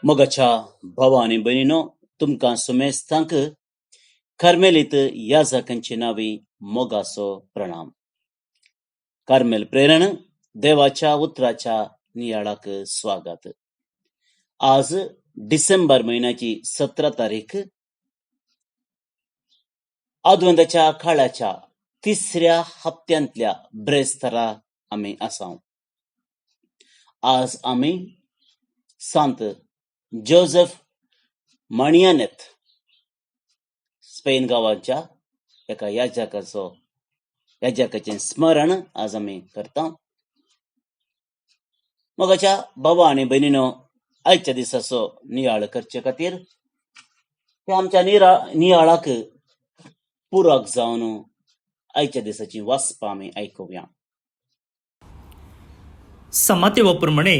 मोगाच्या भावा आनी भयणीनो, तुमकां सुमेस्तांक कार्मेलीत याजकांची नावी मोगाचो प्रणाम. कार्मेल प्रेरण देवाच्या उतराच्या नियाळाक स्वागत. आज डिसेंबर महिन्याची 17 तारीख, अद्वंताच्या काळाच्या तिसऱ्या हप्त्यांतल्या ब्रेस्तारा आमी आसां. आज आमी सांत जोसेफ माणियानेत स्पेन गांवाच्या एका याजकाचें स्मरण आज आमी करता. मोगाच्या भावा आनी भयणीनो, आयच्या दिसाचो नियाळ करचे खातीर ते आमच्या नियाळाक पुरक जावन आयच्या दिसाची वाचपां आमी आयकुया. समातेवाप्रमाणे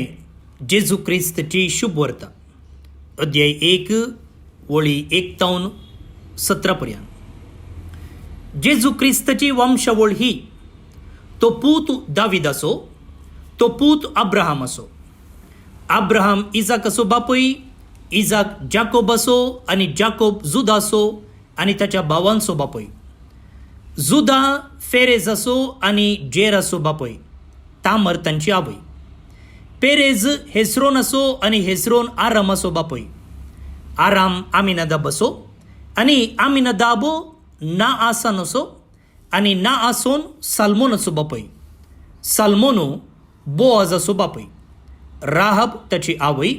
जेजू क्रिस्तची शुभ वार्ता, अध्याय 1 वळी 1 तावन 17 पर्यंत. जेजू क्रिस्तची वंशावळ ही: तो पूत दाविदाचो, तो पूत अब्राहाम असो. अब्राहाम इजाकाचो बापूय, इजाक जाकोबाचो, आणि जाकोब जुदाचो आणि ताच्या भावांचो बापूय. जुदा फेरेजाचो आणि जेराचो बापूय, तामर तांची आवय. पेरेज हेस्रोनाचो आणि हेस्रोन आरामाचो बापूय. आराम आमिनादाबाचो आणि आमिनादाबो नाआसानाचो आणि नाआसोन साल्मोनाचो बापूय. साल्मोनो बोआजाचो बापूय. राहब ताची आवय.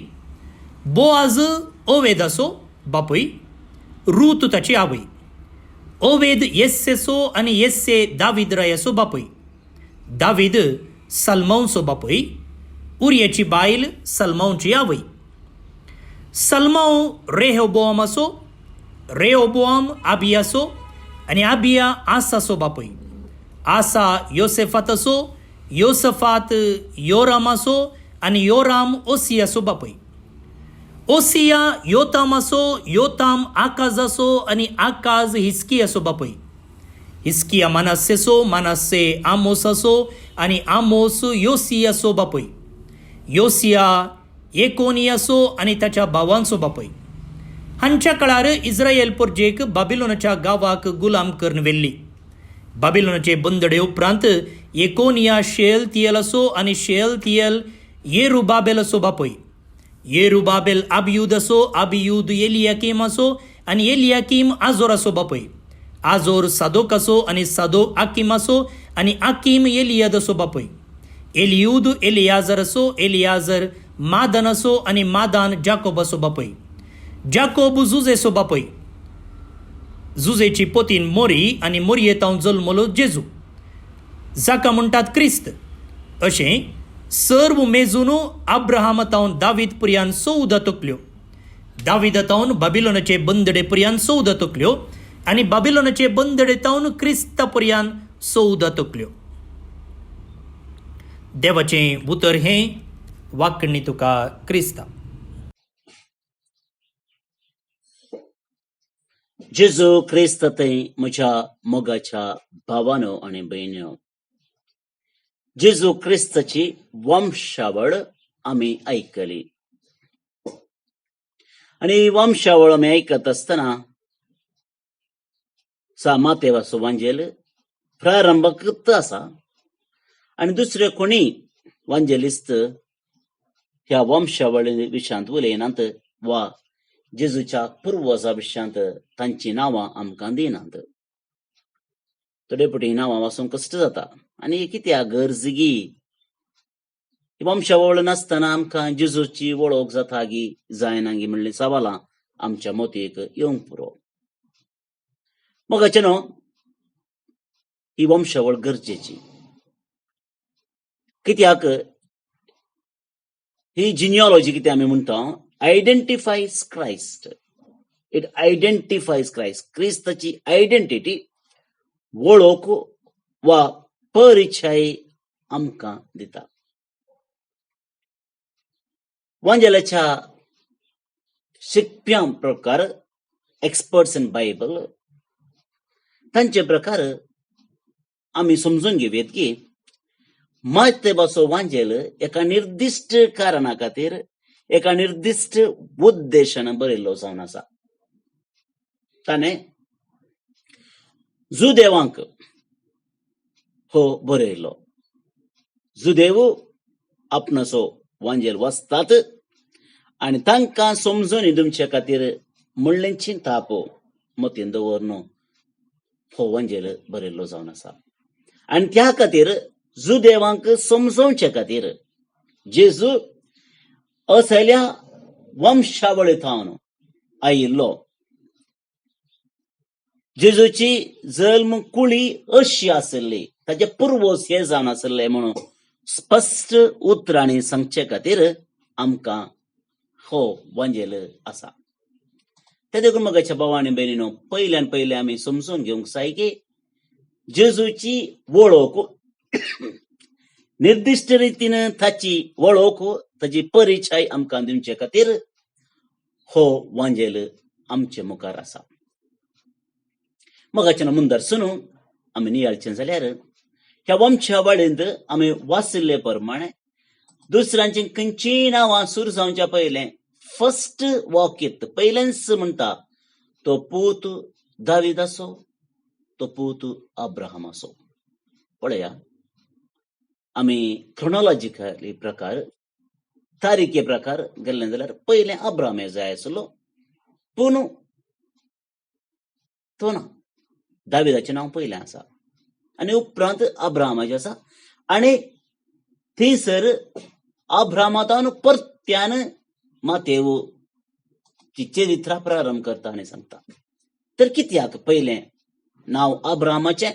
बोआज ओवेदाचो बापूय. रूत ताची आवय. ओवेद येस्सेचो आणि येस्से दावीद रायाचो बापूय. दावीद सल्मोनचो बापूय. उर्याची बायल सल्मोनची आवय. सल्मोन रेहोबोआमाचो. रेहोबोआम आबियाचो आणि आबिया आसाचो बापूय. आसा योसेफाताचो. योसफात योरामाचो आणि योराम ओसियाचो बापूय. ओसिया योतामाचो. योताम आकाजाचो आणि आकाज हिस्कियाचो बापूय. हिस्किया मानास्सेचो. मानास्से आमोसाचो आणि आमोस योसियाचो बापूय. योसिया एकोनियाचो आणि ताच्या भावांचो बापूय. हांच्या काळार इस्रायल पोरजेक बाबिलोनाच्या गांवाक गुलाम करून व्हेल्ली. बाबिलोनाचे बंदडे उपरांत एकोनिया शेअलतियेलाचो आणि शेअलतियेल येरुबाबेलाचो बापूय. येरुबाबेल अबियूदाचो. अबियूद एलियाकीमाचो आणि एलियाकीम आजोराचो बापूय. आजोर सादोकाचो आणि सादोक आकिमाचो आणि आकिम एलियादाचो बापूय. एलियूद एलियाजराचो. एलियाजर मादानाचो आणि मादान जाकोबाचो बापूय. जाकोब जुजेचो बापूय. जुजेची पोतीन मोरी आणि मोरयेतावन जल्मलो जेजू, जाका म्हणटात क्रिस्त. अशें सर्व मेजून अब्राहामातावन दावीद पर्यंत 14 तकल्यो. दाविदातावन बाबिलोनाचे बंदडे पर्यंत 14 तकल्यो आणि बाबिलोनाचे बंदडे तावन क्रिस्ता पर्यंत 14 तकल्यो. देवाचें उतर हें वाकणी तुका क्रिस्ता. जेजू क्रिस्त थंय म्हज्या मोगाच्या भावानो आनी भयण्यो, जेजू क्रिस्ताची वंशावळ आमी आयकली. आणि ही वंशावळ आमी आयकत आसतना मातेवाचो वांजेल प्रारंभकृत आसा. आणि दुसरे कोणी वांजेलिस्त ह्या वंशावळी विशयांत उलयनात वा जेजूच्या पुर्वजा विशयांत तांची नांवां आमकां दिनात. थोडे फावटी नांवां वाचूंक कश्ट जाता. आनी कित्याक गरजगी वंशावळ नासतना आमकां जेजूची वळख जाता गी जायना गी म्हणली सवालां आमच्या मोतयेक येवंक पुरो. मोगाचेनो, ही वंशावळ गरजेची. कित्याक ही जिनियोलॉजी कितें आमी म्हणटा, identifies Christ. It identifies Christ. क्रिस्ताची आयडेंटिटी, वळख वा परिचय आमकां दिता. वांजेलाच्या शिकप्यां प्रकार, एक्सपर्ट्स इन बायबल, तांचे प्रकार आमी समजून घेवया की मातेवाचो वांजेल एका निर्दिष्ट कारणा खातीर एका निर्दिष्ट उद्देशानं बरयल्लो जावन आसा. ताणें जुदेवांक हो बरयल्लो. जुदेव आपणाचो वांजेल वाचतात आनी तांकां समजून दिवचे खातीर म्हणलेंची ताप मतीन दवरून हो वांजेल बरयल्लो जावन आसा. आनी त्या खातीर जुदेवांक समजोवचे खातीर जेजू असल्या वंशावळींतल्यान आयिल्लो. जेजूची जल्म कुळी अशी आसली, ताचे पुर्वज हे जावन आसले म्हणून स्पश्ट उतरांनी सांगचे खातीर आमकां हो वांजेल आसा. ते देखून मगाच्या भावा आनी भयणीनो, पयल्यान पयलें आमी समजून घेवंक जाय की जेजूची वळख निर्दिष्ट रितीन ताची वळख, ताची परिचय आमकां दिवचे खातीर हो वांजेल आमचे मुखार आसा. मगाच्यान मुंदरसून आमी नियाळचें जाल्यार ह्या वंशावळींत आमी वाचिल्ले प्रमाणे दुसऱ्यांची खंयचीय नांवां सुरू जावच्या पयलें फर्स्ट वाक्यत पयलेंच म्हणटा तो पूत दावीद आसो, तो पूत अब्राहम आसो. पळया, आमी क्रोनॉलॉजिकली प्रकार तारीखे प्रकार गेल्ले जाल्यार पयलें अब्राहम हे जाय आसलो, पूण तो ना. दाविदाचें नांव पयलें आसा आनी उपरांत अब्राहमाचें आसा. आनी थंयसर अब्राहमांतल्यान परत्यान मातेव चरित्रा प्रारंभ करता आनी सांगता. तर कित्याक पयलें नांव अब्राहमाचें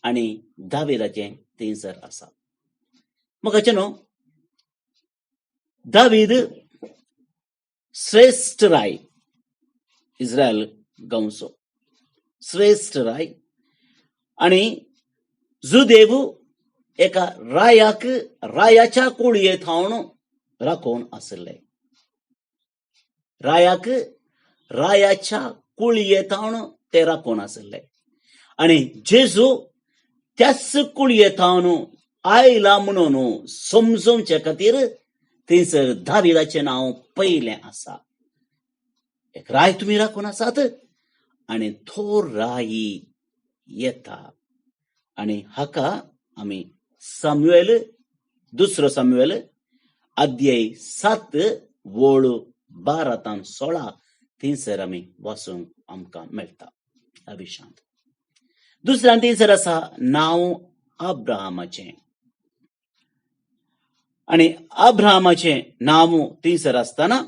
आनी दाविदाचें थंयसर आसा? मगाचें न्हू, दावीद श्रेष्ठ राय, इस्रायल गांवचो श्रेष्ठ राय, आनी जुदेव एका रायाक रायाच्या कुळयेंतल्यान राखोवन आसले. रायाक रायाच्या कुळयेंतल्यान ते राखोवन आसले. आनी जेजू त्याच कुळयेंतल्यान आयला म्हणून समजोवचे खातीर थंयसर दाविदाचें नांव पयलें आसा. एक राय तुमी राखून आसात आनी तो राय येता. आनी हाका आमी सामुएल, दुसरो सामुएल अध्याय 7 वळ 12-16 थंयसर आमी वाचूंक आमकां मेळटा ह्या विशयांत. दुसऱ्यान थंयसर आसा नांव अब्राहमाचें. आनी अब्राहमाचें नांव थंयसर आसतना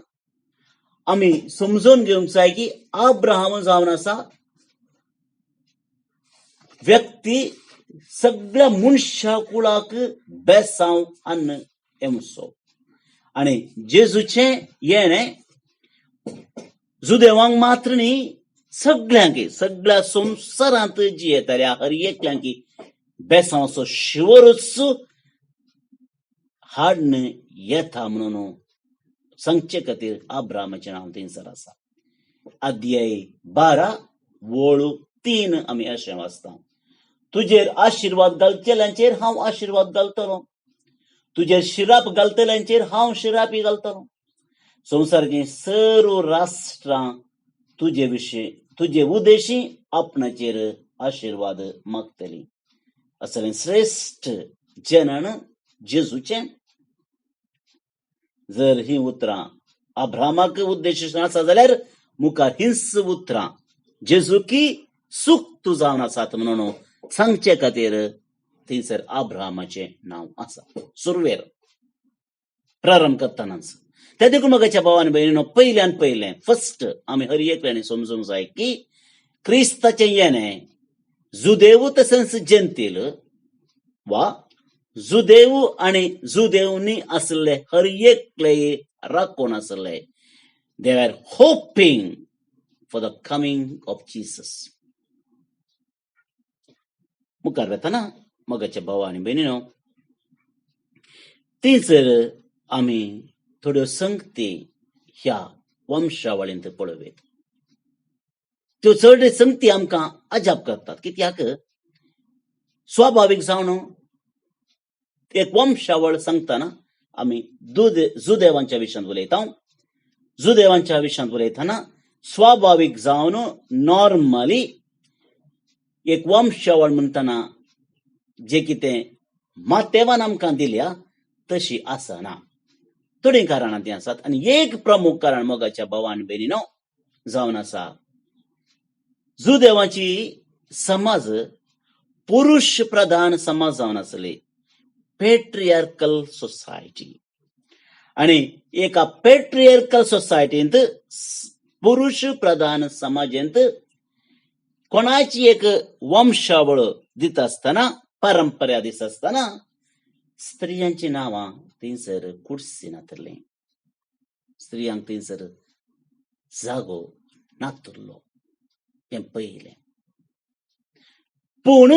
आमी समजून घेवंक जाय की अब्राहम जावन आसा व्यक्ती सगळ्या मनशा कुळाक बेसांव हाडन एमसो. आनी जेजूचें येणें जुदेवांक मात्र न्ही, सगळ्यांक, सगळ्या संवसारांत जी येताल्या हर एकल्यांक बेसांवाचो शिवरूच हाडन येता म्हणून सांगचे खातीर अब्राहमाचें नांव थंयसर आसा. अध्याय 12 वळ 3 आमी अशें वाचता. तुजेर आशिर्वाद घालतल्यांचेर हांव आशिर्वाद घालतलों, तुजेर शिराप घालतल्यांचेर हांव शिरापी घालतलों. संवसाराची सर्व राष्ट्रां तुजे उदेशी आपणाचेर आशिर्वाद मागतली. असलें श्रेष्ठ जनन जेजूचें. जर ही उतरां अब्राहमाक उद्देशून आसा जाल्यार मुखार हीच उतरां जेजू की सुक्त जावन आसात म्हणून सांगचे खातीर थंयसर अब्राहमाचें नांव आसा. सुरवेर प्रारंभ करतानाच ते देखून मगाच्या भावान भयणीनो, पयल्यान पयलें फर्स्ट आमी हर एकल्यानी समजूंक जाय की क्रिस्ताचें येणें जुदेव तशेंच जेंतील वा जुदेव आनी जुदेवनी आसले हर एकले राखोवन आसले. They are hoping for the coming of Jesus. मुखार वेताना मगाच्या भावा आनी भयणीनो, थंयसर आमी थोड्यो संगती ह्या वंशावळींत पळयत. त्यो चड संगती आमकां अजाप करतात. कित्याक स्वाभावीक जावन एक वंशावळ सांगतना आमी जुदेवांच्या विशयांत उलयता. जुदेवांच्या विशयांत उलयतना स्वाभाविक जावन नॉर्मली एक वंशावळ म्हणटना जे कितें मातेवान आमकां दिल्या तशी आसना. थोडीं कारणां ती आसात आनी एक प्रमुख कारण मोगाच्या भाव आनी भयणीनो जावन आसा जुदेवाची समाज पुरुष प्रधान समाज जावन आसली, पेट्रियार्कल सोसायटी. आणि एका पेट्रियार्कल सोसायटींत पुरुष प्रधान समाजांत कोणाची एक वंशावळ दित आसतना परंपरा दिस आसतना स्त्रियांची नावां थंयसर कुडसी नातरली, स्त्रियांक थंयसर जागो नातरलो तें पयलें. पूण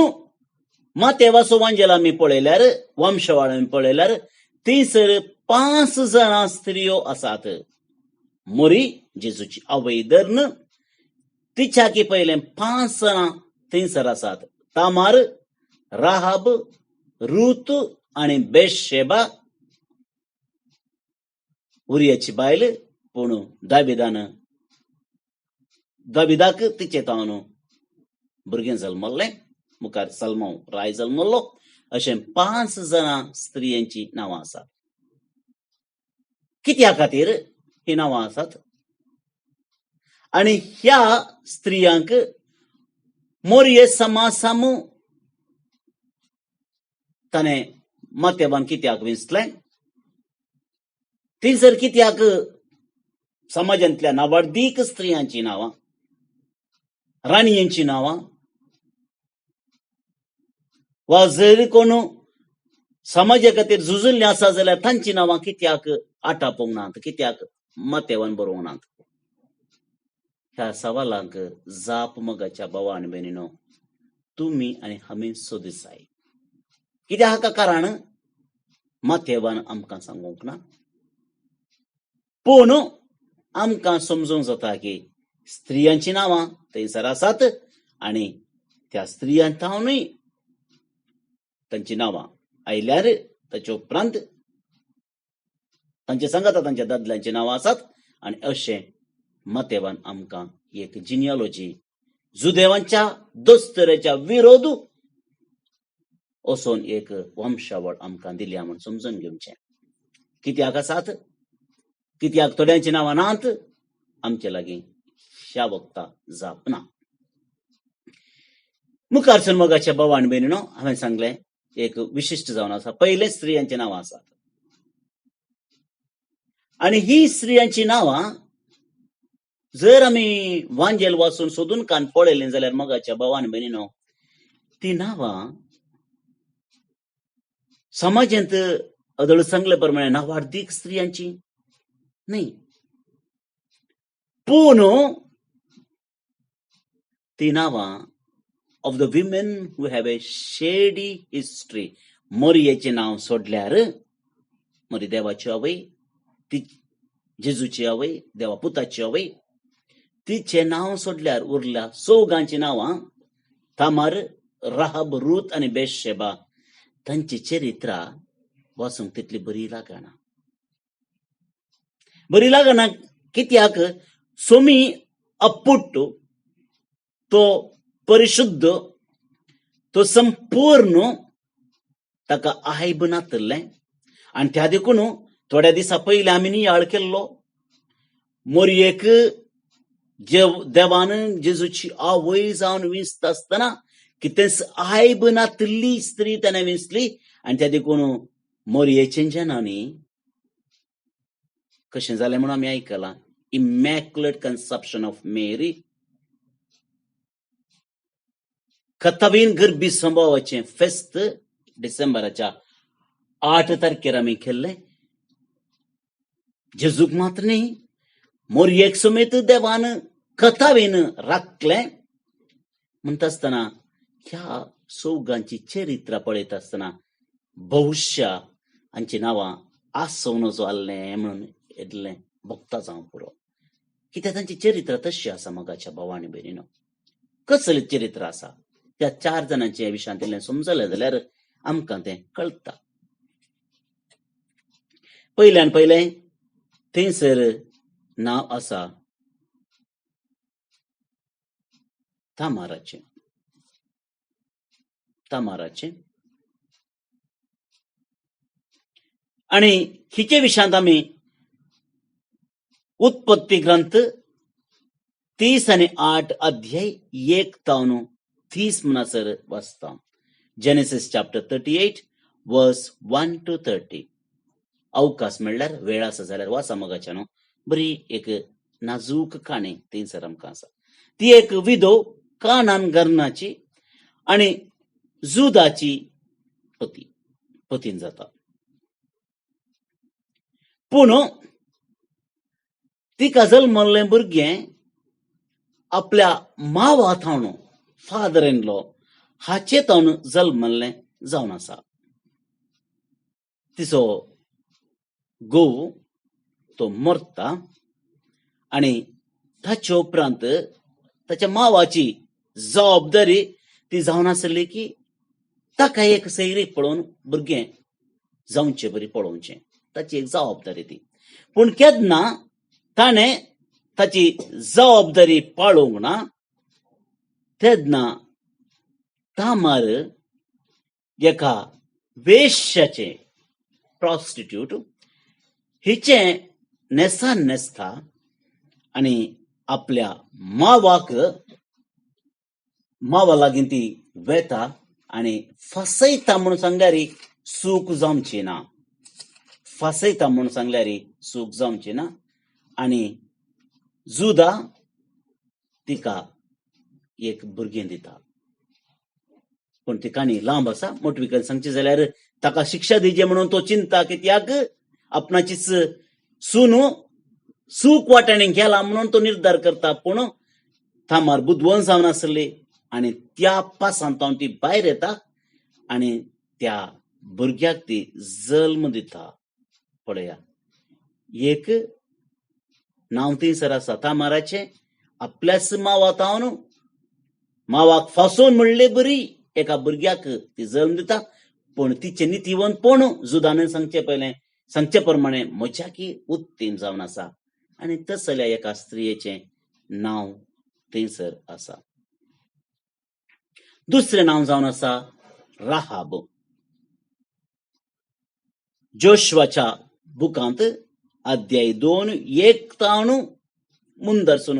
मातेवाचो वांजेल आमी पळयल्यार वंशावळ आमी पळयल्यार थंयसर 5 जाणां स्त्रियो आसात. मोरी जेजूची आवय धरून तिच्याकी पयलें 5 जाणां थंयसर आसात. तामार, राहाब, रूत आनी बेशेबा उरियाची बायल. पूण दाविदाक तिचे तावन भुरगें जल्मल्लें, मुखार सल्मो राय जल्मल्लो. अशें 5 जाणां स्त्रियांची नांवां आसात. कित्या खातीर ही नांवां आसात? आनी ह्या स्त्रियांक मोरये समासामू ताणें मातेवान कित्याक विंचलें? थंयसर कित्याक समाजांतल्या नावाडीक स्त्रियांची नांवां, राणयेंची नांवां, वा जर कोण समाजा खातीर झुजिल्लीं आसा जाल्यार तांची नांवां कित्याक आटापोवंक नात, कित्याक मातेवान बरोवंक नात? ह्या सवालांक जाप मोगाच्या भावा आनी भयणीनो तुमी आनी आमी सोदूंक जाय. कित्याक हाका कारण मातेवान आमकां सांगूंक ना. पूण आमकां समजूंक जाता की स्त्रियांची नांवां थंयसर आसात आनी त्या स्त्रियांतावनूय तांची नांवां आयल्यार ताचे उपरांत तांचे सांगाता तांच्या दादल्यांची नांवां आसात. आनी अशें मातेवान आमकां एक जिनियोलॉजी जुदेवांच्या दोस्तोरेच्या विरोध वचोन एक वंशावळ आमकां दिल्या म्हूण समजून घेवचें. कित्याक आसात? कित्याक थोड्यांची नांवां नात? आमचे लागीं ह्या वक्ता जाप ना. मुखारसून मोगाच्या भाव आनी भयणीनो हांवें सांगलें एक विशिश्ट जावन आसा. पयले स्त्रियांची नांवां आसात आनी ही स्त्रियांची नांवां जर आमी वांजेल वाचून सोदून कान पळयलें जाल्यार मोगाच्या भाव आनी भयणीनो ती नांवां समाजांत अदळ सांगले प्रमाणे नावाडीक स्त्रियांची न्ही, पूण ती नांवां of the women who have a शेडी हिस्ट्री. मोरयेचें नांव सोडल्यार मोरी देवाची आवय, ती जेजूची आवय, देवा पुताची आवय, तिचें नांव सोडल्यार उरल्या चौगांची नांवां तामार, राहाब, रूत आनी बेशेबा. तांची चरित्रां वाचूंक तितली बरी लागना. बरी लागना कित्याक सोमी अपुट्ट, तो परिशुद्ध, तो संपूर्ण, ताका आयब नातरलें. आनी त्या देखून थोड्या दिसा पयलीं आमी नियाळ केल्लो मोरयेक देवान जेजूची आवय जावन विंचता आसतना कितेंच आयब नातली स्त्री ताणें विंचली. आनी त्या देखून मोरयेचें जनानी कशें जालें म्हणून आमी आयकलां, इमॅक्युलेट कन्सेप्शन ऑफ मेरी. कतावीन गर्भी संभवाचें फेस्त डिसेंबराच्या 8 तारखेर आमी केल्लें. जेजूक मात्र न्ही, मोरयेक समेत देवान कतावीन राखलें. म्हणटा आसतना ह्या चौगांची चरित्रां पळयता आसतना भविश्या हांची नांवां आसोवन नजो आसलें म्हणून येदलें भोगता जावं पुरो. कित्याक तांची चरित्रां तशी आसा मोगाच्या भाव आनी भयणीनो. कसली चरित्रां आसा त्या 4 जाणांच्या विशयांत इल्लें समजलें जाल्यार आमकां तें कळटा. पयल्यान पयलें थंयसर नाव आसा तामाराचें. आणि हिचे विशयांत आमी उत्पत्ती ग्रंथ 30 आणि 8 अध्याय 1 तावन 30 म्हणसर वाचता. जेनेसिस चॅप्टर 38 वर्स 1 to 30. अवकाश म्हणल्यार वेळ आसा जाल्यार वाचा मोगाच्यानो. बरी एक नाजूक काणी थंयसर आमकां आसा. ती एक विधो कानान गर्नाची आणि जुदाची पतीन जाता. पूण तिका जल्मल्लें भुरगें आपल्या मावा थावन फादर इन लॉ हाचे थावन जल्मल्लें जावन आसा. तिचो घोव तो मरता आणि ताचे उपरांत ताच्या मावाची जबाबदारी ती जावन आसली की ताका एक सैरीक पळोवन भुरगें जावचें बरी पळोवचें, ताची एक जबाबदारी ती. पूण केन्ना ताणें ताची जबाबदारी पाळोवंक ना तेन्ना तामार एका वेश्याचे प्रॉस्टिट्यूट हिचे नेसान न्हेसता आणि आपल्या मावा लागीं ती वेता आणि फसयता म्हणून सांगल्यार सूख जावची ना. फसयता म्हणून सांगल्यार सूख जावची ना. आणि जुदा तिका एक भुरगें दिता. पण ती काणी लांब आसा. मोटवीकन सांगचे जाल्यार ताका शिक्षा दिजे म्हणून तो चिंता, कित्याक आपणाची सून सूख वाटाणे गेला म्हणून तो निर्धार करता. पूण तामार बुदवंत जावन आसली आणि त्या पासांत ती भायर येता आणि त्या भुरग्याक ती जल्म दिता. पळया, एक नांव थंयसर आसा तामाराचें. आपल्याच मावातावन मावाक फासोवन म्हणले बरी एका भुरग्याक ती जल्म दिता. पण तिचे नितीवंतपण जुदान सांगचे प्रमाणे म्हज्याकी उत्तीम जावन आसा. आणि तसल्या एका स्त्रियेचें नांव थंयसर आसा. दुसरें नांव जावन आसा राहाब. जोशवाच्या बुकांत अध्याय 2 1 तावन मुंदरसून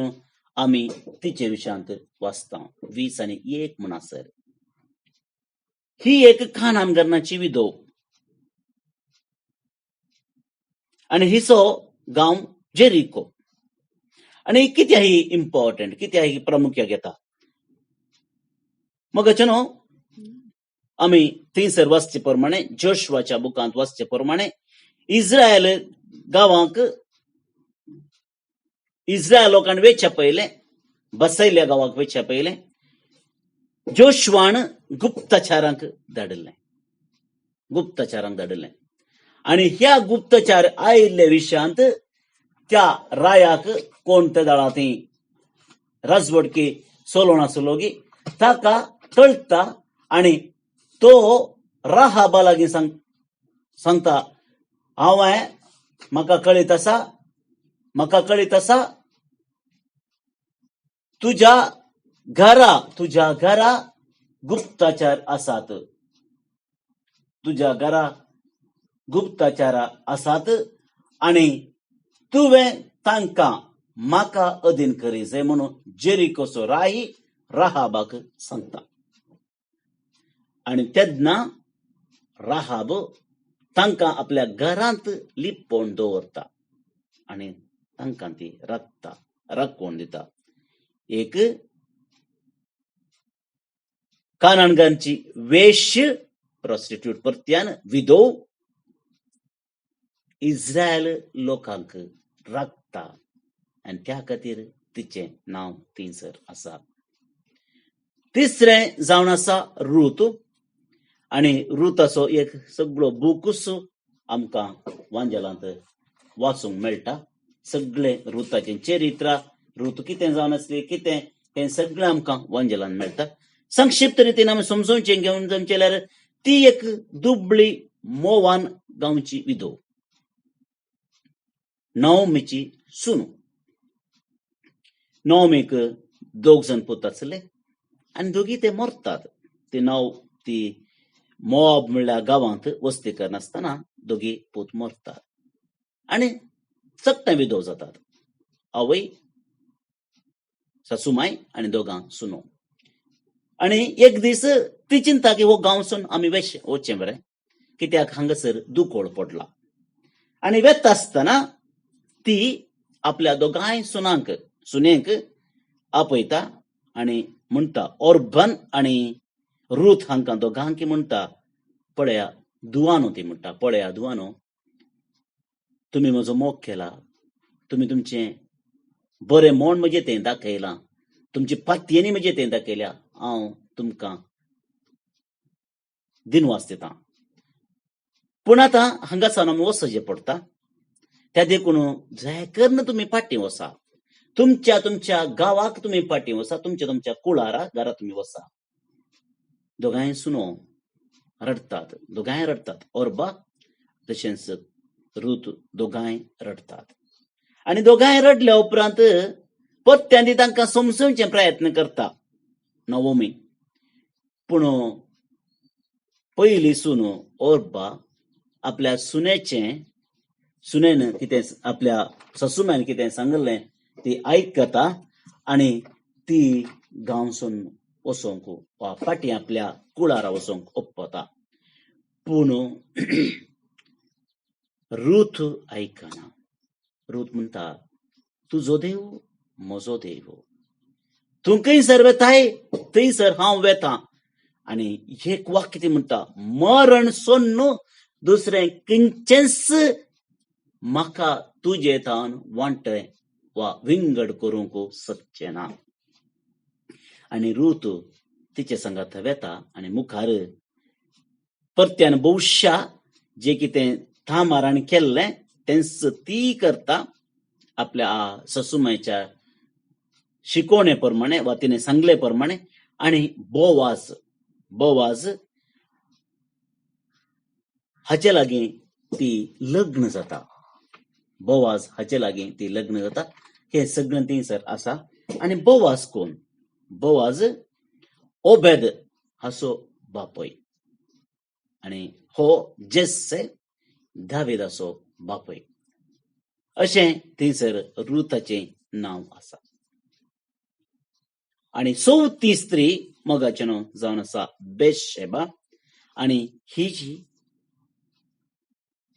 आमी तिचे विशयांत वाचता. 20 आणि 1 म्हणसर. ही एक खानान गर्नाची विधो आणि हिचो गांव जेरिको. आणि कित्या ही इम्पॉर्टंट, कित्या ही प्रामुख्याक येता. मगचनो आमी थंयसर वाचचे प्रमाणे जोशवाच्या बुकांत वाचचे प्रमाणे इस्रायल गांवांक इस्रायल लोकांनी वेचच्या पयलें, बसयल्ल्या गांवांक वेचच्या पयलें जोशवान गुप्तचारांक धाडिल्लें. आणि ह्या गुप्तचार आयिल्ल्या विशयांत त्या रायाक कोण ते दळा ती राजवडकी सोलोन आसलो गी ताका कळटा. आणि तो राहाबा लागीं सांगता, म्हाका कळीत आसा तुझ्या घरा गुप्तचार आसात. तुझ्या घरा गुप्तचार आसात आणि तुवें तांकां म्हाका अधीन करीचे म्हणून जेरिकोचो राही राहाबाक सांगता. आणि तेन्ना राहाब तांकां आपल्या घरांत लिपोवन दवरता आणि तांकां ती राखोवन दिता. एक कानानगांची वेश्य प्रॉस्टिट्यूट परत्यान विधो इस्रायल लोकांक राखता आणि त्या खातीर तिचें नांव थंयसर आसा. तिसरें जावन आसा रूथ. आणि रुथाचो एक सगळो बुकूच आमकां वांजेलांत वाचूंक मेळटा. सगळें रुथाचें चरित्र, रूथ कितें जावन आसली, कितें हें सगळें आमकां वांजेलांत मेळटा. संक्षिप्त रितीन आमी समजूनचें घेवन जमचें जाल्यार ती एक दुबळी मोवान गांवची विधो, नओमीची सून. नॉमीक 2 जण पूत आसले आनी दोगी ते मरतात. ते नाव ती मोआब म्हणल्यार गांवांत वस्ती करनासतना दोगी पूत मरतात आनी चकटां विधव जातात. आवय, सासूमाय आनी दोगां सुनो. आनी एक दीस ती चिंता की हो गांवसून आमी वचचें बरें, कित्याक हांगासर दुकोळ पडला. आनी वेता आसतना ती आपल्या दोगांय सुनेक आपयता आनी म्हणटा, ऑर्बन आनी रूथ हांकां दोगांक म्हणटा, पळया दुवानो, ती म्हणटा, पळया दुवानो, तुमी म्हजो मोग केला, तुमी तुमचें बरें मोण म्हजें तें दाखयलां, तुमची पातयेनी म्हजें तें दाखयल्या, हांव तुमकां दिनवास दितां. पूण आतां हांगासान आमी वचचें पडटा, त्या देखून जाय करून तुमी फाटीं वचा, तुमच्या गांवाक तुमी फाटीं वचा, तुमच्या कुळारा घरा तुमी वचा. दोगांय सुनो रडतात, दोगांय रडतात. ऑर्बा तशेंच रूथ दोगांय रडतात. आनी दोगांय रडल्या उपरांत पत्त्यांनी तांकां समजोवचे प्रयत्न करता नवोमी. पूण पयली सून ऑर्बा आपल्या सुनेन कितें आपल्या सासूमायन कितें सांगलें ती आयकता आनी ती गांवसून वचोंक वा फाटीं आपल्या कुळारा वचोंक ओप्पता. पूण रूथ आयकना. रूथ म्हणटा, तुजो देव म्हजो देव, तूं खंयसर वेताय थंयसर हांव वेतां. आनी एक वाक्य ती म्हणटा, मरण सोडून दुसरें खंयचेंच म्हाका तुजे थावन वांटें वा विंगड करूंक शकचें ना. आनी रूथ तिचे संगात वेता आनी मुखार परत्यान भविश्या जे कितें थामारान केल्लें तेंच ती करता आपल्या ससूमायच्या शिकोवणे प्रमाणे वा तिने सांगले प्रमाणे. आनी बोवाज हाचे लागीं ती लग्न जाता. बोवाज हाचे लागीं ती लग्न जाता. हे सगळें थंयसर आसा. आनी बोवाज कोण? बोवाज ओबेद हाचो बापोय आनी हो जेस्से दाविदाचो बापोय. अशें थंयसर रुथाचें नांव आसा. आनी चवथी स्त्री मोगाचें नांव जावन आसा बेतशेबा. आनी ही जी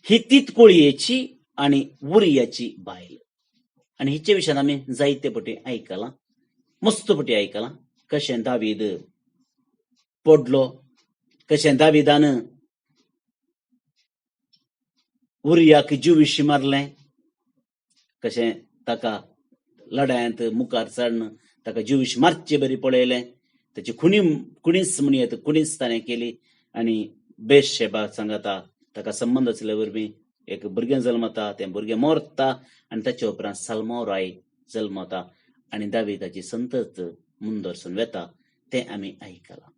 हित्तीत कुळयेची आनी उरियाची बायल. आनी हिचे विशयान आमी जायते पटी आयकलां, मस्त पटी आयकलां. कशें दावीद पडलो, कशें दाविदान उरियाक जीव मारलें, कशें ताका लढायांत मुखार चडन ताका जीव मारचे बरी पळयलें, ताची कुणीच म्हणयत कुणीच ताणें केली. आनी बेतशेबा सांगता ताका संबंद आसले वरवीं एक भुरगें जल्मता, तें भुरगें मरता आनी ताचे उपरांत साल्मोराय जल्मता आनी दाविदाची संतत मुंदरसून वेता, तें आमी आयकलां.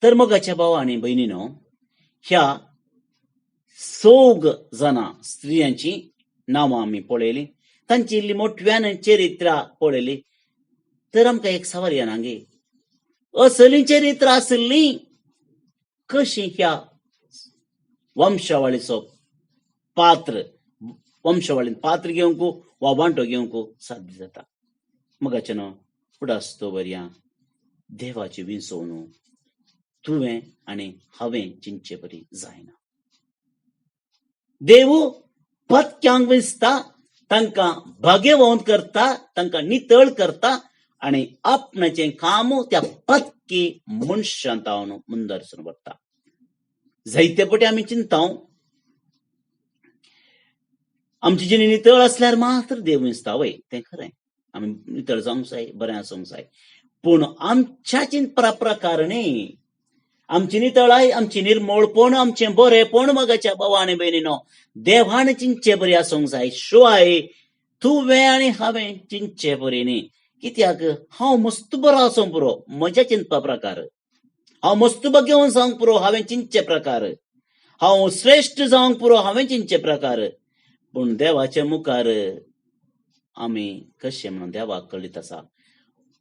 तर मोगाच्या भाव आनी भयणीनो, ह्या 4 जाणां स्त्रियांची नांवां आमी पळयलीं, तांची इल्ली मोठ्यान चरित्रां पळयलीं. तर आमकां एक सवाल येनांगे, असलीं चरित्रां आसलीं कशीं ह्या वंशावळीचो वंशावळीन पात्र घेवंक वा वांटो घेवंक साध्य जाता. मोगाचें न्हू, फुडास्तो बरया देवाची विंसवणूक तुवें आनी हांवें चिंतचे बरी जायना. देव पत्क्यांक विंसता, तांकां भाग्यवंत करता, तांकां नितळ करता आनी आपणाचें काम त्या पत्की मनशां तावन मुंदरसून व्हरता. जायते पटी आमी चिंताव आमची जिणी नितळ असल्यार मात्र देव विंसता. वय तें खरें, आमी नितळ जावंक जाय, बरें आसूंक जाय. पूण आमच्या चिंतपा प्रकारणे आमची नितळाय, आमची निर्मळपण, आमचें बरेंपण मोगाच्या भावा आनी भयणीनो देवान चिंतचे बरी आसूंक जाय. शिवाय तुवें आनी हांवें चिंतचे बरी न्ही. कित्याक हांव मस्त बरो आसूं पुरो म्हज्या चिंतपा प्रकार, हांव मस्त भाग्यवान जावंक पुरो हांवें चिंतचे प्रकार, हांव श्रेश्ठ जावंक पुरो हांवें चिंतचे प्रकार. पूण देवाच्या मुखार आमी कशे म्हणून देवाक कळीत आसा.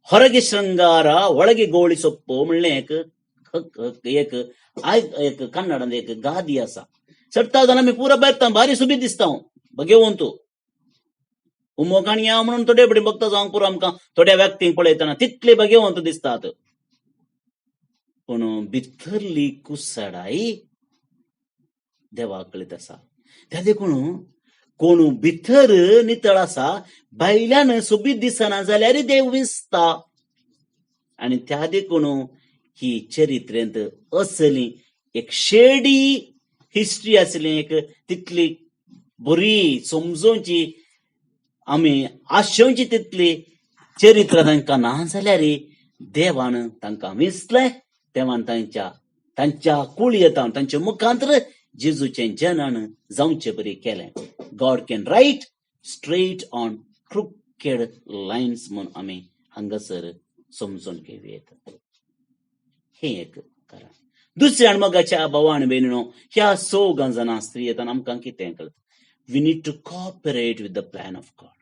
ಹೊರಗೆ ಶೃಂಗಾರ ಒಳಗೆ ಗೋಳಿ ಸೊಪ್ಪು म्हणले एक कन्नडान एक गादी आसा. चडटा जाल्यार आमी पुरो बेरता भारी सुबीत दिसता घेवन तूं उमोकाण या म्हणून थोडे बडी बघता जावंक पुरो आमकां थोड्या व्यक्तींक पळयतना तितले घेवन दिसतात. पूण भितरली कुसडाई देवाक कळीत आसा. त्या देखून कोण भितर नितळ आसा भायल्यान सुबीत दिसना जाल्यार देव दिसता. आणि त्या देखून ही चरित्रेंत असली एक शेडी हिस्ट्री आसली, एक तितली बरी समजोवची आमी आशोवची तितली चरित्र तांकां ना जाल्यार देवान तांकां विसलें. देवान तांच्या कुळयेंतान तांच्या मुखांतर जेजूचें जनन जावचें बरी केलें. God can write straight on crooked lines म्हणून आमी हांगासर समजून घेवया. हे एक कारण. दुसऱ्यान मगाच्या भावान भयणीनो, ह्या सगळ्या जाणां स्त्रियेंतान आमकां कितें कळटा? We need to cooperate with the plan of God.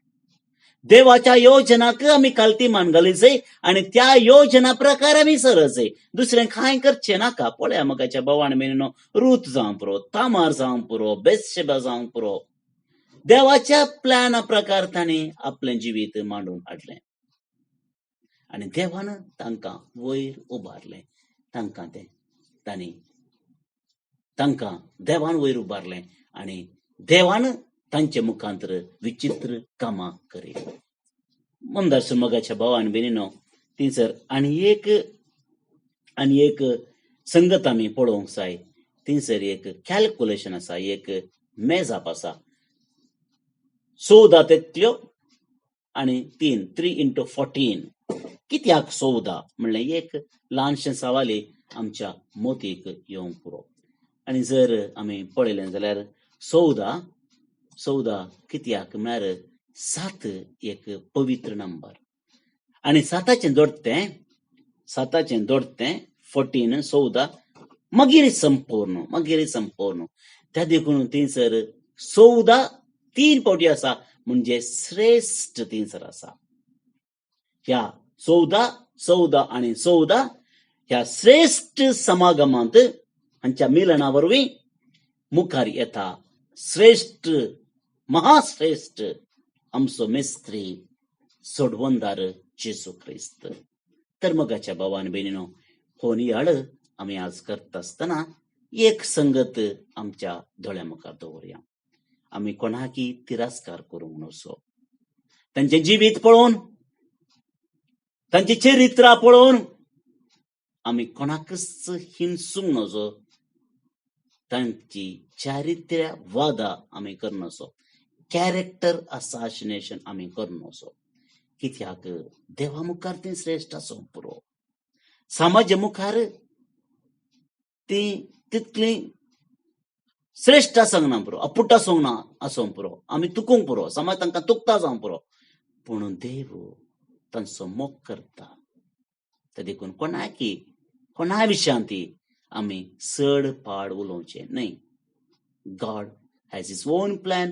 देवाच्या योजनाक आमी कालती मान घालचंय आणि त्या योजना प्रकार आमी सरचंय. दुसरें कांय करचें नाका. पळया मगाच्या भावान भयणीनो, रूथ जावं पुरो, तामार जावं पुरो, बेतशेबा जावं पुरो, देवाच्या प्लॅना प्रकार तांणी आपलें जिवीत मांडून हाडलें आणि देवान तांकां वयर उबारलें. तांकां देवान वयर उबारलें आणि देवान तांचे मुखांतर विचित्र कामां करी. मंदारसून मगाच्या भावान भयणीनो, थंयसर आनी एक संगत आमी पळोवंक जाय. थंयसर एक कॅल्क्युलेशन आसा, एक मेजाप आसा. 14 तेकल्यो आणि 3 into 14. कित्याक 14 म्हणलें एक ल्हानशें सवाली आमच्या मोतीक येवंक पुरो. आणि जर आमी पळयलें जाल्यार 14 कित्याक म्हळ्यार 7 एक पवित्र नंबर आणि 7चें जोडतें 14 मागीर संपूर्ण. त्या देखून थंयसर 14 3 फावटी आसा, म्हणजे श्रेष्ठ थंयसर आसा. ह्या 14 आणि 14 ह्या श्रेष्ठ समागमांत हांच्या मिलना वरवीं मुखार येता श्रेष्ठ महाश्रेष्ठ आमचो मेस्त्री सोडवणदार जेजू ख्रिस्त. तर मगाच्या भावान भयणीनो, हो नियाळ आमी आज करता आसतना एक संगत आमच्या दोळ्या मुखार दवरया. आमी कोणाकी तिरस्कार करूंक नसो. तांचे जिवीत पळोवन, तांची चरित्रां पळोवन आमी कोणाकच हिंसूंक नसो. तांची चारित्र्य वादा आमी करनसो. कॅरेक्टर असॅसिनेशन आमी करनसो. कित्याक देवा मुखार ती श्रेष्ठ आसूंक पुरो. समाजा मुखार ती तितली श्रेष्ठ आसूंक ना पुरो, अपुट आसूंक पुरो. आमी तुकूंक पुरो, समाज तांकां तुकता जावंक पुरो. पूण देव तांचो मोग करता. ते देखून कोणा विशयांती आमी चड पाड उलोवचें न्हय. God has his on plan.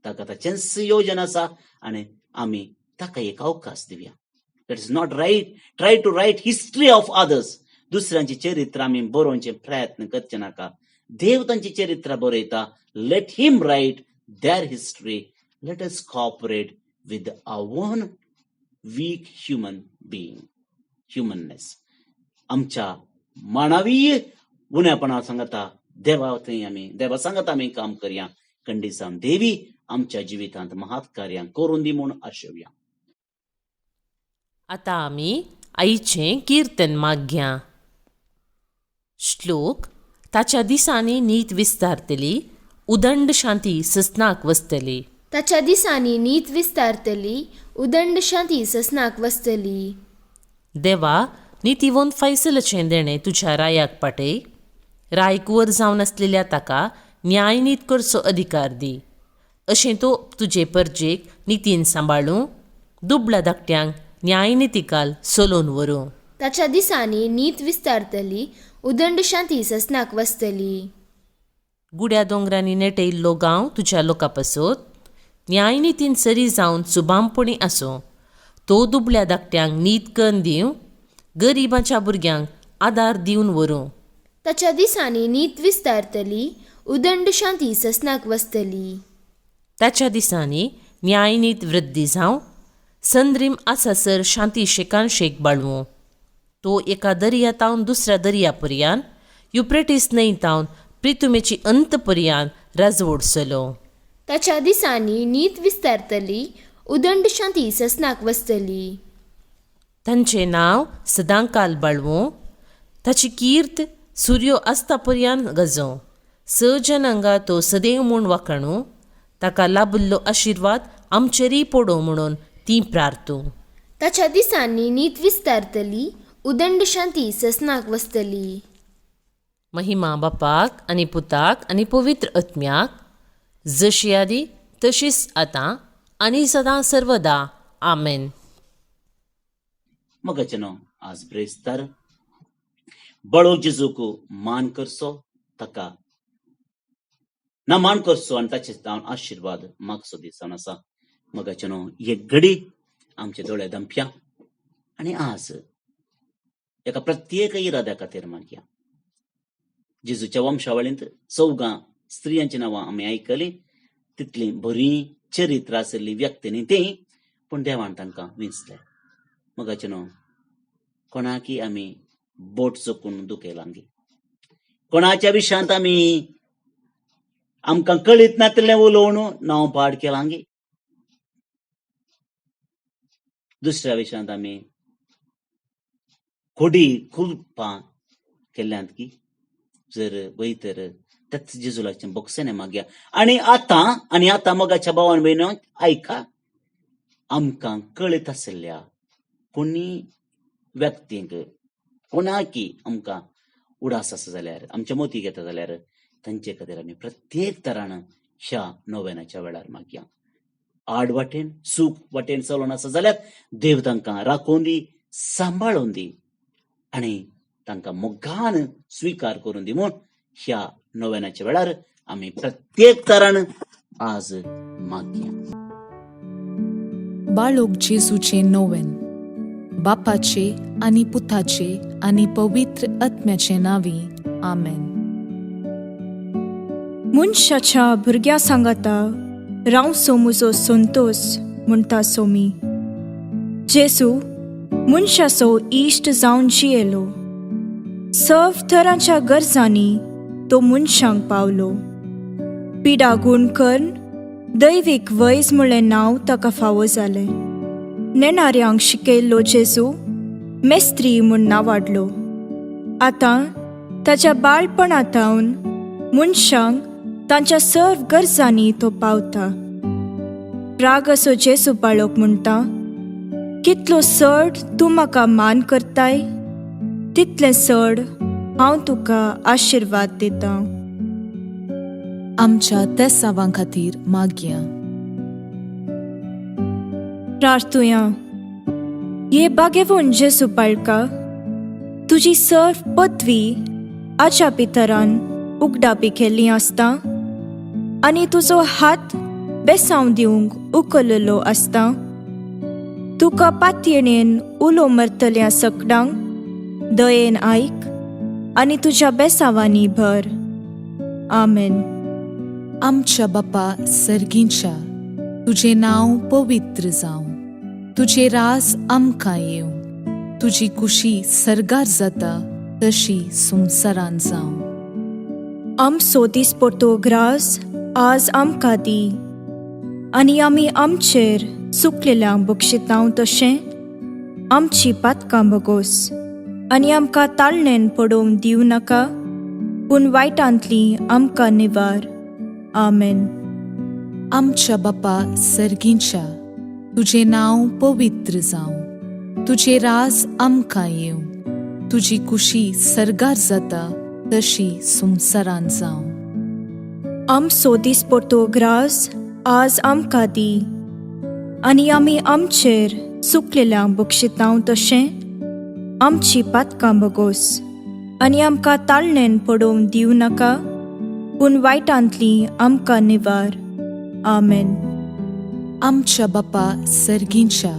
ताका ताचेंच योजना आसा आणि आमी ताका एक अवकाश दिवया. It is not try to write history of others. दुसऱ्यांची चरित्र आमी बरोवचे प्रयत्न करचे नाका. देव तांची चरित्र बरयता. Let him write their history. Let us cooperate with our own weak human being, humanness. आमच्या मानवीय गुन्हेपणा सांगता देवा सांगता आमी काम करया. कंडिसान देवी आमच्या जिवितांत महात कार्यां करून दी म्हूण आशेवया. आता आमी आईचें कीर्तन मागया. श्लोक. ताच्या दिसांनी नीत विस्तारतली, उदंड शांती ससनाक वसतली. ताच्या दिसांनी नीत विस्तारतली, उदंड शांती ससनाक वसतली. देवा, नितीवोन फैसलचें देणें तुज्या रायाक पाटय. राय कुंवर जावन आसलेल्या ताका न्याय नीत करचो अधिकार दी. अशें तो तुजे परजेक नितीन सांबाळूं, दुबळ्या धाकट्यांक न्याय नितिकाल सोलोवन व्हरूं. ताच्या दिसांनी नीत विस्तारतली, उदंड शांती ससनाक वसतली. गुड्या दोंगरांनी नेटयिल्लो गांव तुज्या लोकां पासत, न्यायनितीन सरी जावन सुबामपणी आसूं, तो दुबळ्या धाकट्यांक न्हीद कन्न दिवं, गरिबांच्या भुरग्यांक आदार दिवन व्हरूं. ताच्या दिसांनी नीत विस्तारतली, उदंड शांती ससनाक वसतली. ताच्या दिसांनी न्यायनीत वृद्धी जावं, संद्रीम आसासर शांती शेकान शेक बाळवूं. तो एका दर्यातावन दुसऱ्या दर्यापर्यान, युप्रेटीस न्हंयतावन प्रितुमेची अंतपर्यान राजवडसलो. ताच्या दिसांनी नीत विस्तारतली, उदंड शांती ससनाक वसतली. तांचें नांव सदांकाल बाळवूं, ताची कीर्त सूर्यो आस्तापर्यान गजों. जनांगा तो सदैव म्हूण वाखणूं, ताका लाबिल्लो आशिर्वाद आमचेरय पडो म्हणून ती प्रार्थूं. ताच्या दिसांनी नीत विस्तारतली, उदंड शांती ससनाक वसतली. महिमा बापाक आनी पुताक आनी पवित्र आत्म्याक, जशी आदी तशीच आतां आनी सदां सर्वदा. आमेन. मगचनो आज ब्रेस्तार बळो जेजूक मान करचो, ताका ना मान करचो आनी ताचे जावन आशिर्वाद मागचो दिसान आसा. मगचनो एक घडी आमचे दोळे दंप्या आनी आज एका प्रत्येक इराद्या खातीर मागया. जेजूच्या वंशावळींत 14 स्त्रियांची नांवां आमी आयकली, तितली बरी चरित्र आशिल्ली व्यक्ती न्ही ती, पूण देवान तांकां विंचले. मगचनो कोणाकी आमी बोट चुकून दुखयलांगी, कोणाच्या विशयांत आमी आमकां कळीत नातलें उलोवन नांव पाड केलांगी, दुसऱ्या विशयांत आमी खोडी कुलपां केल्ल्यांत की जर वयतर तेच जेजुलाचें बोगसेने मागया. आनी आतां मगाच्या भावान भयणीक आयका, आमकां कळीत आशिल्ल्या कोणी व्यक्तींक कोणाकी आमकां उडास आसा जाल्यार, आमच्या मोती घेता जाल्यार तांचे खातीर आमी प्रत्येक तरान ह्या नोवेनाच्या वेळार मागया. आड वाटेन सूख वाटेन चलोन आसा जाल्यार देव तांकां राखून दी, सांबाळून दी आनी तांकां मोगान स्विकार करून दी म्हूण ह्या नोवेनाच्या वेळार आमी प्रत्येक तरान आज मागया. बाळोक जेजूचे नोवेन. बापाचे आनी पुताचे आनी पवित्र आत्म्याचे नांवी. आमेन. मनशाच्या भुरग्या सांगाता रावसो म्हजो संतोष म्हणटा सोमी. जेजू मनशाचो इश्ट जावन जियेलो, सर्व तरांच्या गरजांनी तो मनशांक पावलो. पिडा गूण करून दैवीक वैज म्हणलें नांव ताका फावो जालें. नेणाऱ्यांक शिकयल्लो जेजू मेस्त्री म्हूण नांवाडलो. आतां ताच्या बाळपणांतावन मनशांक तांच्या सर्व गरजांनी तो पावता. राग असो जेजू बाळोक म्हणटा, कितलो चड तूं म्हाका मान करताय, तितलें चड हांव तुका आशिर्वाद दितां. आमच्या तेसावां खातीर मागया. प्रार्थुया. ये बागेवून जेजू बाळका, तुजी सर्व पदवी आच्या पितरान उगडापी केल्ली आसता आनी तुजो हात बेसांव दिवंक उखललो आसता. तुका पातयेणेन उलो मरतल्या सकडांक दयेन आयक आनी तुज्या बेसावांनी भर. आमेन. आमच्या बापा सर्गींच्या, तुझे नांव पवित्र जावं, तुझे रास आमकां येवं, तुजी कुशी सर्गार जाता तशी संवसारान जावं. आमचो दिसपडटो ग्रास आज आमकां दी आनी आमी आमचेर चुकलेल्यांक बक्षितांव तशें आमची पातकां बगोस आनी आमकां ताळणेन पडोवंक दिवं नाका, पूण वायटांतली आमकां निवार. आमेन. आमच्या बापा सर्गींच्या, तुझे नांव पवित्र जावं, तुझे रास आमकां येवं, तुजी कुशी सर्गार जाता तशी संवसारान जावं. आमचो दिसपडटो ग्रास आज आमकां दी आनी आमी आमचेर चुकलेल्यांक बक्षितांव तशें आमची पातकां बगोस आनी आमकां ताळणेन पडोवंक दिवं नाका, पूण वायटांतली आमकां निवार. आमेन. आमच्या बापा सर्गींच्या,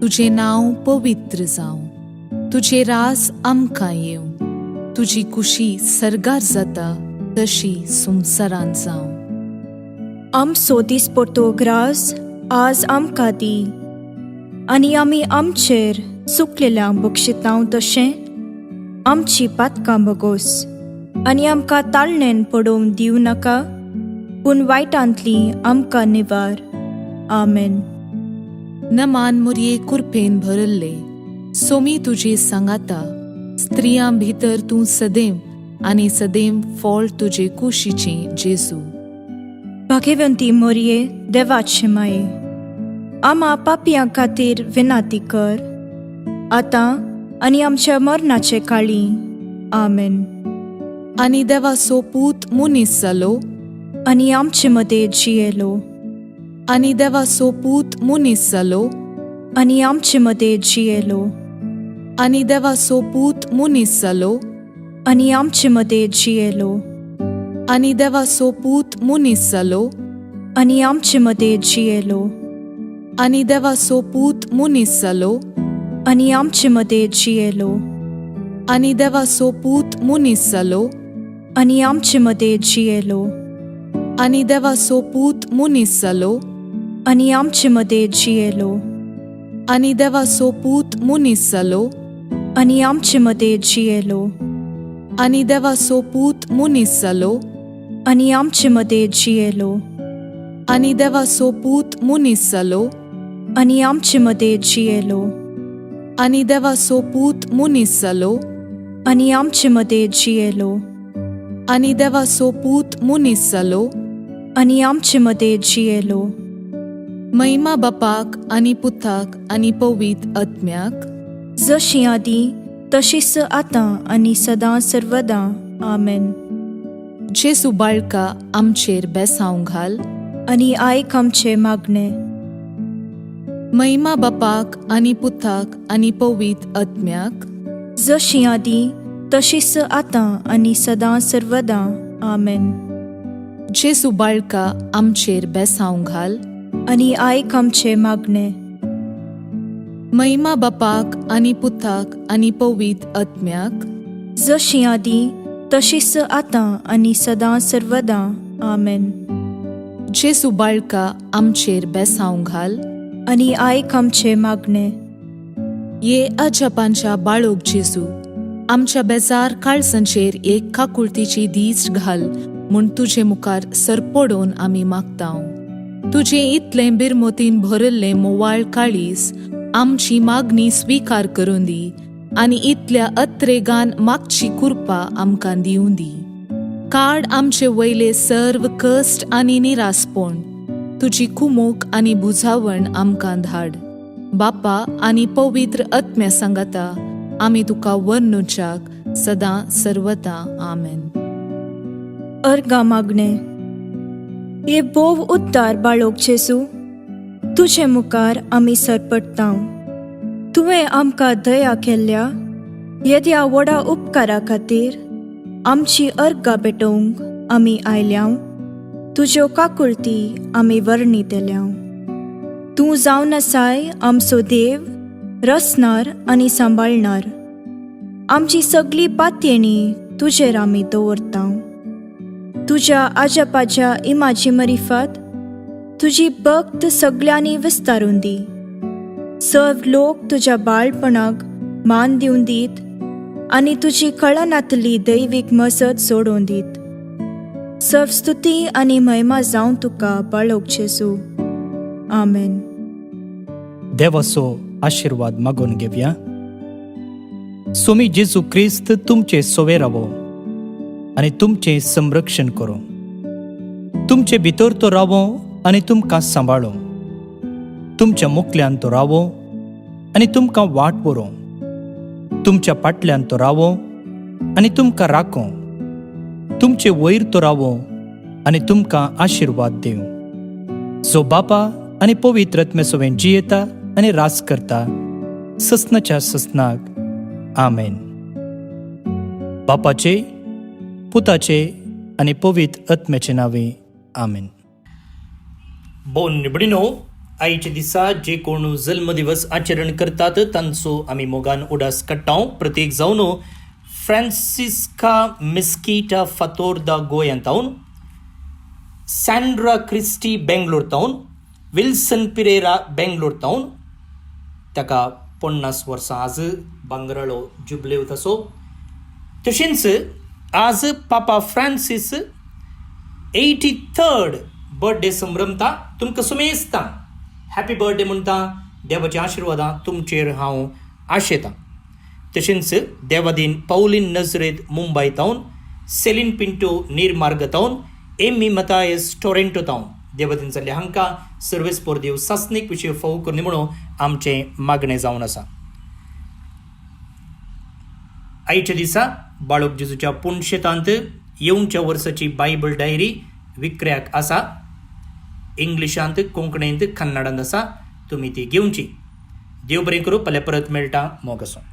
तुझे नांव पवित्र जावं, तुझे रास आमकां येवं, तुजी कुशी सर्गार जाता तशी संवसारांत जावं. आमचो दिसपडटो ग्रास आज आमकां दी, आनी आमी आमचेर चुकलेल्यांक बक्षितांव तशें आमची पातकां बगोस, आनी आमकां ताळणेन पडोवंक दिवं नाका, पूण वायटांतली आमकां निवार. आमेन. नमान मुरये कुरपेन भरल्ले, सोमी तुजे सांगाता, स्त्रियां भितर तूं सदैव आनी सदैव फळ तुजे कुशीचे जेजू. भाग्यवंती मोरये, देवाचे माये, आम्हा पापियां खातीर विनाती कर, आतां आनी आमच्या मरणाचे काळी. आमेन. आनी देवाचो पूत मुनीस जालो, आनी आमचे मदें जियेलो, आनी देवाचो पूत मुनीस जालो, आनी आमचे मदें जियेलो, आनी देवाचो पूत मुनीस जालो, आनी आमचे मदें जियेलो, आनी देवाचो पूत मुनीस जालो, आनी आमचे मदें जियेलो, आनी देवाचो पूत मुनीस जालो, आनी आमचे मदें जियेलो, आनी देवाचो पूत मुनीस जालो, आनी आमचे मदें जियेलो, आनी देवाचो पूत मुनीस जालो, आनी आमचे मदें जियेलो, आनी देवाचो पूत मुनीस जालो, आनी आमचे मदें जियेलो, आनी देवाचो पूत मुनीस जालो, आनी आमचे मदें जियेलो, आनी देवाचो पूत मुनीस जालो, आनी आमचे मदें जियेलो, आनी देवाचो पूत मुनीस जालो, आनी आमचे मदें जियेलो, आनी देवाचो पूत मुनीस जालो, आनी आमचे मदें जियेलो. महिमा बापाक आनी पुताक आनी पवित्र आत्म्याक, जशी आदी तशीच आतां आनी सदां सर्वदां. आमेन. जेजू बाळका आमचेर बेसांव घाल, आनी आयक आमचे मागणे. महिमा बापाक आनी पुताक आनी पवित्र आत्म्याक, जशी आदी तशीच आतां आनी सदां सर्वदां. आमेन. जेजू बाळका आमचेर बेसांव घाल, आनी आयक आमचे मागणे. महिमा बापाक आनी पुताक आनी पवित्र आत्म्याक, जशी आदी तशीच आतां आनी सदां सर्वदां. आमेन. जेजू बाळका आमचेर बेसांव घाल, आनी आयक आमचे मागणे. ये अजापांच्या बाळोक जेजू, आमच्या बेजार काळजांचेर एक काकुळतीची दीस घाल म्हूण तुजे मुखार सरपडोवन आमी मागतांव. तुजे इतले बिरमोतीन भरल्ले मोवाळ काळीस आमची मागणी स्वीकार करून दी, आनी इतल्या अत्रेगान मागची कृपा आमकां दिवं दी. काड आमचे वयले सर्व कश्ट आनी निरासपण, तुजी कुमूक आनी बुजावण आमकां धाड. बापा आनी पवित्र आत्म्या सांगाता आमी तुका वर्णुच्याक सदां सर्वदां. आमेन. अर्गा मागणे. ये बोव उद्दार बाळोक जेजू, तुजे मुखार आमी सरपडटांव. तुवें आमकां दया केल्ल्या येद्या व्हडा उपकारा खातीर आमची अर्गां पेटोवंक आमी आयल्याव. तुज्यो काकुळटी आमी वर्णितल्याव. तूं जावन आसाय आमचो देव, रचणार आनी सांबाळणार. आमची सगळी पातयेणी तुजेर आमी दवरतांव. तुज्या आजापाच्या इमाची मरिफात तुजी भक्त सगळ्यांनी विस्तारून दी. सर्व लोक तुज्या बाळपणाक मान दिवन दीत, आनी तुजी कळनातली दैवीक मजत जोडून दीत. सर्व स्तुती आनी महिमा जावं तुका बाळोक जेजू. आमेन. देवाचो आशीर्वाद मागून घेवया. सोमी जेजू क्रिस्त तुमचे सोवे रावो आनी तुमचे संरक्षण करो. तुमचे भितर तो रावो आनी तुमकां सांबाळो. तुमच्या मुखल्यान तो रावो आनी तुमकां वाट व्हरो. तुमच्या फाटल्यान तो रावो आनी तुमकां राखो. तुमचे वयर तो रावो आनी तुमकां आशीर्वाद दिवं. जो बापा आनी पवित्र आत्मे सोबेन जियेता आनी रास करता ससनाच्या ससनाक. आमेन. बापाचे, पुताचे आनी पवित्र आत्म्याचे नावे. आमेन. बोन निबडिनो, आयच्या दिसा जे कोण जल्मदिवस आचरण करतात तांचो आमी मोगान उडास काडटाव. प्रत्येक जावन फ्रांसिस्का मिस्किटा फातोर दा गोयांतावन, सॅन्ड्रा क्रिस्टी बेंगलोर तावन, विल्सन पिरेरा बेंगलोर तावन, ताका 50 वर्सां आज बांगराळो जुबलेव तसो. तशेंच आज पापा फ्रांसीस 83rd बर्थडे संभ्रमता. तुमकां सुमेस्ता हॅपी बर्थडे म्हणटा. देवाच्या आशिर्वादां तुमचेर हांव आशेतां. तशेंच देवादीन पौलीन नजरेत मुंबय तावन, सेलीन पिंटो नीरमार्ग तावन, एमी मतायस टोरेंटो तावन देवादीन जाल्ले हांकां सर्वेस्पोर देव सासणीक विशय फावो करनी म्हणून आमचें मागणें जावन आसा. आयच्या दिसा बाळोक जेजूच्या पुणशेतांत येवच्या वर्साची बायबल डायरी विक्र्याक आसा. इंग्लिशांत, कोंकणींत, कन्नडांत आसा. तुमी ती घेवची. देव बरें करूं. फाल्यां परत मेळटा. मोग आसूं.